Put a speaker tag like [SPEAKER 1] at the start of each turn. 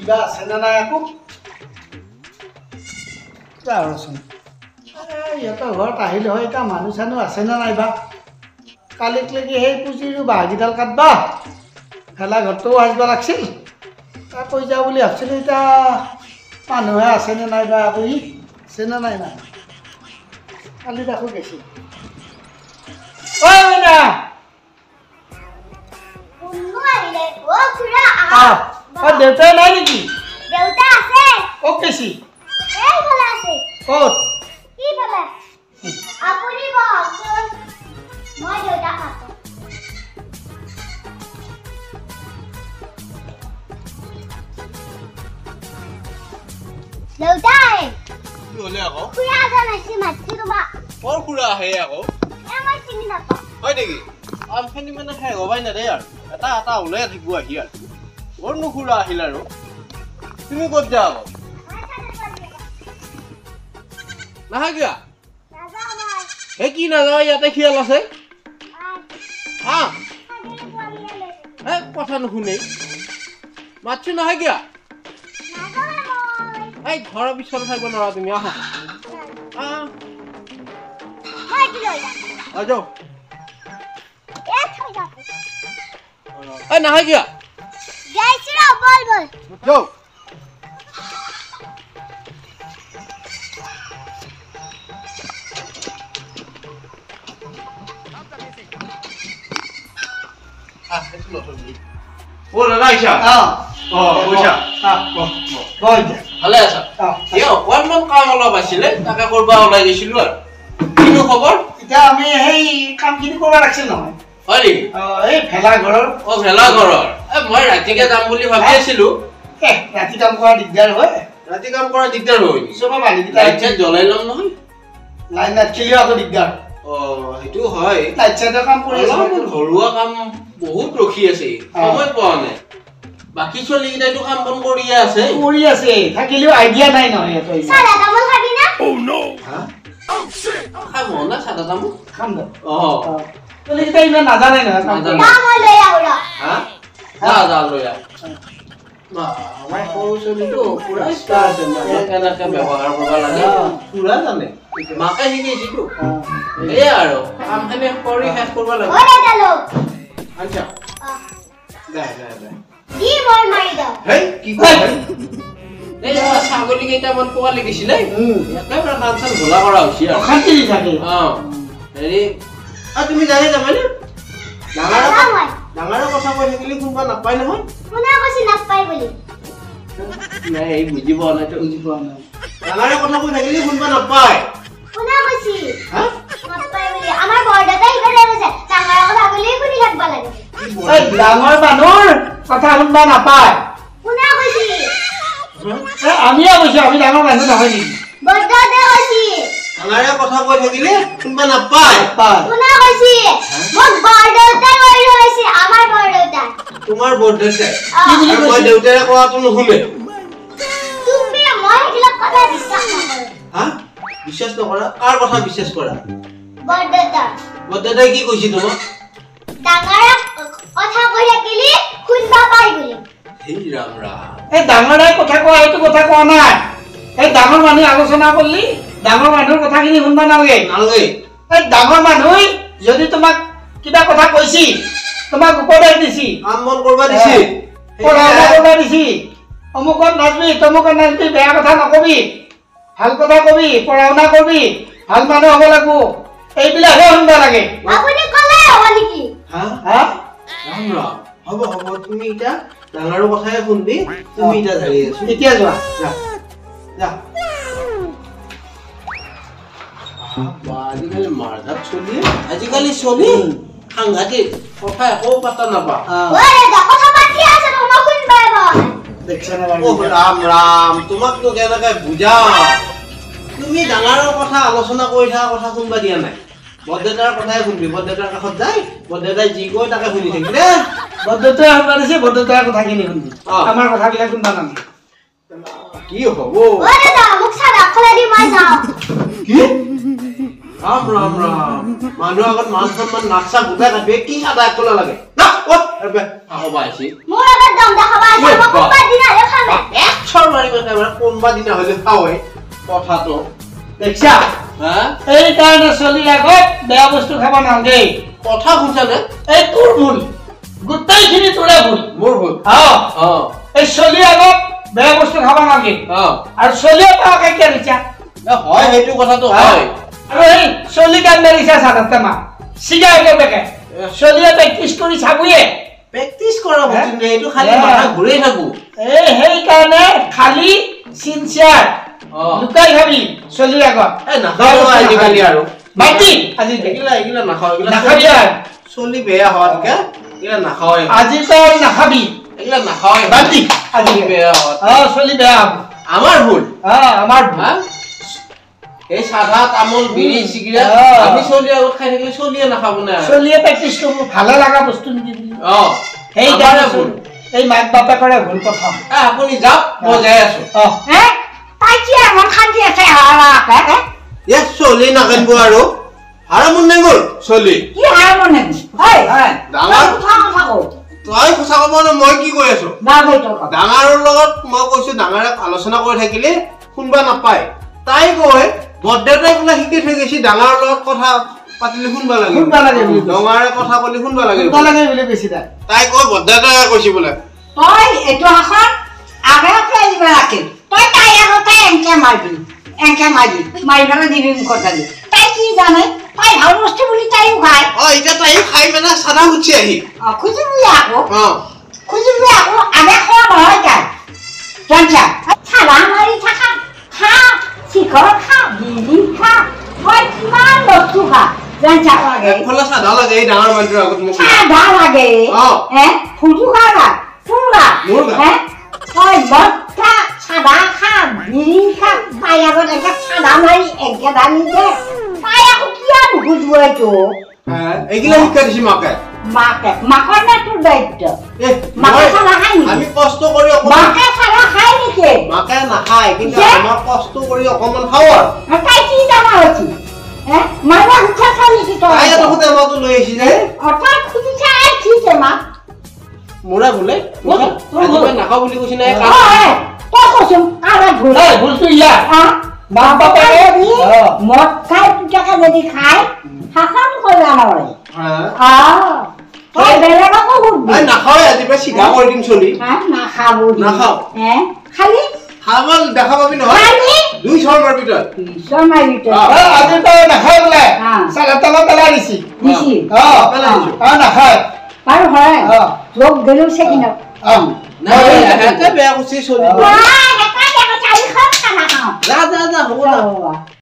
[SPEAKER 1] কিবা আছে না নাই আকৌ ৰচোন ইহঁতৰ ঘৰত আহিলে হয় এতিয়া মানুহ চানুহ আছে না নাইবা কালিক লাগি সেই পুঁজিৰো বাঁহকেইডাল কাটবা ভেলা ঘৰটোও আহিব লাগিছিল তাক কৈ যাওঁ বুলি ভাবছিলোঁ এতিয়া মানুহে আছেনে নাইবা আকৌ ই আছে না নাই না কালি দেখো গৈছিল ঐ মইনা দেউতাই নাই নেকি
[SPEAKER 2] দেউতা আছে
[SPEAKER 1] ক'ত গৈছি
[SPEAKER 2] এই ভালে আছে
[SPEAKER 1] ক'ত
[SPEAKER 2] কি ভালে আপুনি বহকচোন মই দেউতা মাতো দেউতাই
[SPEAKER 3] কি হলে আকৌ
[SPEAKER 2] খুৰা জানাইছি মাতছি তোমাক
[SPEAKER 3] কৰ খুৰা আহে আকৌ
[SPEAKER 2] মই চিনি নাপাওঁ
[SPEAKER 3] হয় নেকি আমখানি মানে শেষ হবাই না দেই আৰু এটা এটা ওলাই থাকিব আহি আৰু ক'ৰনো খুৰা আহিল আৰু তুমি ক'ত যা আকৌ নাহা কিয়া সেই কি নাযাওঁ ইয়াতে খিয়াল আছে হা কথা নুশুনে মাতছো নাহা কিয়া এই ঘৰৰ পিছফালে থাকিব নোৱাৰা তুমি আহা যাও এই নাহা কিয়া যাও ও দাদা আইছা পইচা ভালে আছা অকণমান কাম অলপ আছিলে তাকে কৰবা ওলাই গৈছিলো আৰু কিনো খবৰ
[SPEAKER 1] এতিয়া আমি সেই কামখিনি কৰিব লাগিছিল নহয়
[SPEAKER 3] হয় নেকি
[SPEAKER 1] এই ভেলাঘৰৰ
[SPEAKER 3] ভেলাঘৰৰ মই ৰাতিকে যাম বুলি ভাবি আছিলো
[SPEAKER 1] ৰাতি কাম কৰা দিগদাৰ হয়
[SPEAKER 3] ৰাতি কাম কৰা দিগদাৰ হয়
[SPEAKER 1] চব বালিকেইটা
[SPEAKER 3] লাইট চাইট জ্বলাই ল'ম নহয়
[SPEAKER 1] লাইন নাথাকিলেও আকৌ দিগদাৰ
[SPEAKER 3] সেইটো হয়
[SPEAKER 1] লাইট চাইটৰ কাম কৰি আছো
[SPEAKER 3] ঘৰুৱা কাম বহুত ৰখি আছে সময় পোৱা নাই বাকী ছোৱালীকেইটাইতো কাম বন কৰিয়ে আছে
[SPEAKER 1] থাকিলেও আইডিয়া নাই নহয়
[SPEAKER 2] চাদা তামোল খাবি না
[SPEAKER 3] খাব না চাদা তামোল
[SPEAKER 1] খাম দে ছোৱালীকেইটা ইমান নাজানে নহয়
[SPEAKER 2] মই লৈ আহো
[SPEAKER 3] যা লৈ আহ আমাৰ সৰু ছোৱালীটো পুৰা ষ্টাৰ কেনেকে ব্যৱহাৰ কৰিব লাগে পুৰা জানে মাকে শিকাইছিতো এয়া আৰু কামখিনি কৰি শেষ কৰিব লাগে আচ্ছা ছাগলী কেইটামান পোৱালি দিছিলে একেবাৰে কাণ চান ঘোলা কৰা হৈছে হেৰি তুমি জানে যাবানে ডাঙৰৰ কথা কৈ থাকিলে কোনোবা নাপায় নহয় নাই বুজি পোৱা নাই ডাঙৰে কথা কৈ থাকিলে কোনোবা নাপায়
[SPEAKER 1] ডাঙৰ মানুহৰ কথা শুনবা নাপায় আমিয়ে কৈছো আমি ডাঙৰ মানুহ নহয় নেকি
[SPEAKER 3] ডাঙৰে কথা কৈ থাকিলে কোনোবা নাপায় তোমাৰ বৰদেউতাই মই দেউতাৰে কোৱাটো নুশুনে বিশ্বাস নকৰা কাৰ কথা বিশ্বাস কৰা বৰদেউতাই কি কৈছে তোমাক
[SPEAKER 1] এই ডাঙৰে কথা কোৱা এইটো কথা কোৱা নাই এই ডাঙৰ মানুহে আলোচনা কৰিলি ডাঙৰ মানুহৰ কথাখিনি শুনবা নালাগে এই ডাঙৰ মানুহে যদি তোমাক কিবা কথা কৈছি তোমাক উপদেশ দিছি
[SPEAKER 3] কাম বন কৰবা দিছি
[SPEAKER 1] পঢ়া শুনা কৰবা দিছি অমুকত নাচবি তমুকত নাচবি বেয়া কথা নকবি ভাল কথা কবি পঢ়া শুনা কৰবি ভাল মানুহ হ'ব লাগিব এইবিলাকহে শুনবা লাগে
[SPEAKER 3] হ'ব তুমি এতিয়া ডাঙৰৰ কথাই শুনবি তুমি এতিয়া ধৰি আছো
[SPEAKER 1] এতিয়া যোৱা
[SPEAKER 3] আজিকালি মাৰ্ঘাট চলি আজিকালি চলি সাংঘাতিক কথা একো পাতা নাপা ৰাম ৰাম তোমাকতো কেনেকে বুজা তুমি ডাঙৰৰ কথা আলোচনা কৰি থকা কথা শুনবা দিয়া নাই বৰদেউতাৰ কথাই শুনবি বৰদেউতাৰ কাষত যায় বৰদেউতাই যি কয় তাকে শুনি থাকিবি দে
[SPEAKER 1] বৰদেউতাই শুনবা দিছে বৰদেউতাৰ কথাখিনি শুনবি আমাৰ কথাবিলাক শুনবা নালাগে
[SPEAKER 3] কি হ'ব কি ৰাম ৰাম ৰাম মানুহৰ আগত মান সন্মান নাকচা গোটাই কাটিবে কি সাদা একলা লাগে আকৌ পাইছি
[SPEAKER 2] মোৰ আগত দম দেখাবা আছে মই কোনবা দিন আহে খাম
[SPEAKER 3] এক চৰ মাৰিব একেবাৰে কোনবা দিনা হ'লে খাওঁৱে কথাটো
[SPEAKER 1] দেখছা
[SPEAKER 3] হা
[SPEAKER 1] এই কাৰণে চলিৰ আগত বেয়া বস্তু খাব নালাগে
[SPEAKER 3] কথা শুনছানে
[SPEAKER 1] এই তোৰ ভুল গোটেইখিনি তোৰে ভুল
[SPEAKER 3] মোৰ ভুল
[SPEAKER 1] এই চলিৰ আগত বেয়া বস্তু খাব নালাগে আৰু চলিয়ে পাকে কি দিছা
[SPEAKER 3] হয় সেইটো কথাটো হয়
[SPEAKER 1] আৰু এই চলি কাম মেৰিছা সাধাৰণতে মা সিগাৰেট বেকে চলিয়ে প্ৰেক্টিছ কৰি চাবুয়ে
[SPEAKER 3] প্ৰেক্টিছ কৰা বস্তু নাই এইটো খালি মাথা ঘূৰি থাকো
[SPEAKER 1] এই সেই কাৰণে খালি সিনচিয়াৰ লুকাই খাবি চলিৰ আগত
[SPEAKER 3] এই নাখাওঁ আজিকালি আৰু
[SPEAKER 1] বাতি আজি
[SPEAKER 3] এইগিলা নাখাওঁ
[SPEAKER 1] নাখাবি
[SPEAKER 3] চলি বেয়া হোৱাতকে এইগিলা নাখাওঁ
[SPEAKER 1] আজি তই নাখাবি
[SPEAKER 3] এইগিলা নাখাওঁ
[SPEAKER 1] বাতি আজি
[SPEAKER 3] বেয়া হোৱাত
[SPEAKER 1] চলি বেয়া হ'ব
[SPEAKER 3] আমাৰ ভুল
[SPEAKER 1] আমাৰ ভুল
[SPEAKER 3] এই সাদা তামোল বিড়ি সিগাৰেট আমি চলি আগত খাই থাকিলে চলিয়ে নাখাব না
[SPEAKER 1] চলিয়ে প্ৰেক্টিছ কৰিব ভালে লগা বস্তু নিদিবি সেই
[SPEAKER 3] আমাৰে ভুল
[SPEAKER 1] এই মাক বাপেকৰে ভুল প্ৰথম
[SPEAKER 3] আপুনি যাওক মই যাই আছো
[SPEAKER 2] তাই কি এমন খান্দি আছে হাৰা
[SPEAKER 3] এ চলি নাকানিব আৰু হাৰা মন নাই গ'ল চলি
[SPEAKER 2] কি হাৰা মন নাই হয়
[SPEAKER 3] ডাঙৰ
[SPEAKER 2] কথা কথা কও
[SPEAKER 3] তই সঁচা ক'ব না মই কি কৈ আছো
[SPEAKER 2] না গৈ তো
[SPEAKER 3] ডাঙৰৰ লগত মই কৈছো ডাঙৰে আলোচনা কৰি থাকিলে শুনবা নাপায় তাই কয় বৰদেউতাই বোলে শিকি থৈ গৈছে ডাঙৰৰ লগত কথা পাতিলে শুনবা লাগে ডাঙৰে কথা ক'লে শুনবা লাগে
[SPEAKER 1] বুলি বেছি
[SPEAKER 3] তাই কয় বৰদেউতাই কৈছে বোলে
[SPEAKER 2] তই এটো এখন আগে ফেলিব ৰাখি তই তাই আগতে এনকে মাৰবি মাৰি পেলাই দিবি মুখত দালি তাই কি জানে তাই ভাল বস্তু বুলি তাইও খায়
[SPEAKER 3] এতিয়া তাই খাই মানে চাদা উঠি আহি
[SPEAKER 2] খুজিবি আকৌ আগে খোৱা নহয় তাই জানছা চাদা মাৰি থাকা খা শিখৰ খা বিড়ি খা তই কিমান বস্তু খা জানছা লাগে
[SPEAKER 3] একফালে চাদা লাগে এই ডাঙৰ মানুহটোৰ আগত মোক
[SPEAKER 2] চাদা লাগে ফুটু খা ফুৰা তই বটা চাদা খা বিড়ি খা তাই আগত একে চাদা মাৰি একে দামি দে তাই আকৌ কিয় নুখুজিব এইটো
[SPEAKER 3] এইগিলা শিক্ষা দিছি
[SPEAKER 2] মাকৰ নে তোৰ দায়িত্ব মাকে চাদা খাই নেকি
[SPEAKER 3] আমি কষ্ট কৰি
[SPEAKER 2] মাকে চাদা খাই নেকি
[SPEAKER 3] মাকে নাখায় কিন্তু আমাৰ কষ্ট কৰি অকমান খাওঁ আৰু
[SPEAKER 2] তাই কি জানা হৈছে মানে উঠা চালিছি
[SPEAKER 3] তাই এটা সুতে আমাকো লৈ আহিছি যে
[SPEAKER 2] অৰ্থাৎ খুজিছে আই ঠিকে মা
[SPEAKER 3] মোৰা বোলে আজিকালি নাখাওঁ বুলি কৈছি নাই
[SPEAKER 2] তই কৈছোন কাৰা
[SPEAKER 1] ভুলটো ইয়াৰ
[SPEAKER 2] বাপ বাপেকে মদ খাই পুতেকে যদি খায় শাসন কৰিবা নহয় তই বেলেগকো সুধবি
[SPEAKER 3] নাখাওঁ আজিকালি চিধা কৰি দিম চলি
[SPEAKER 2] নাখাব
[SPEAKER 3] নাখাওঁ
[SPEAKER 2] খালি
[SPEAKER 3] খাব দেখা পাবি নহয় 2 ছয়মাৰ ভিতৰত
[SPEAKER 1] আজি তই নাখায় বোলে চালা তলত পেলাই দিছি নাখায়
[SPEAKER 2] বাৰু হয় যোগ গেলো চেকিন
[SPEAKER 3] বেয়া কৈছে চলি যা হ'ব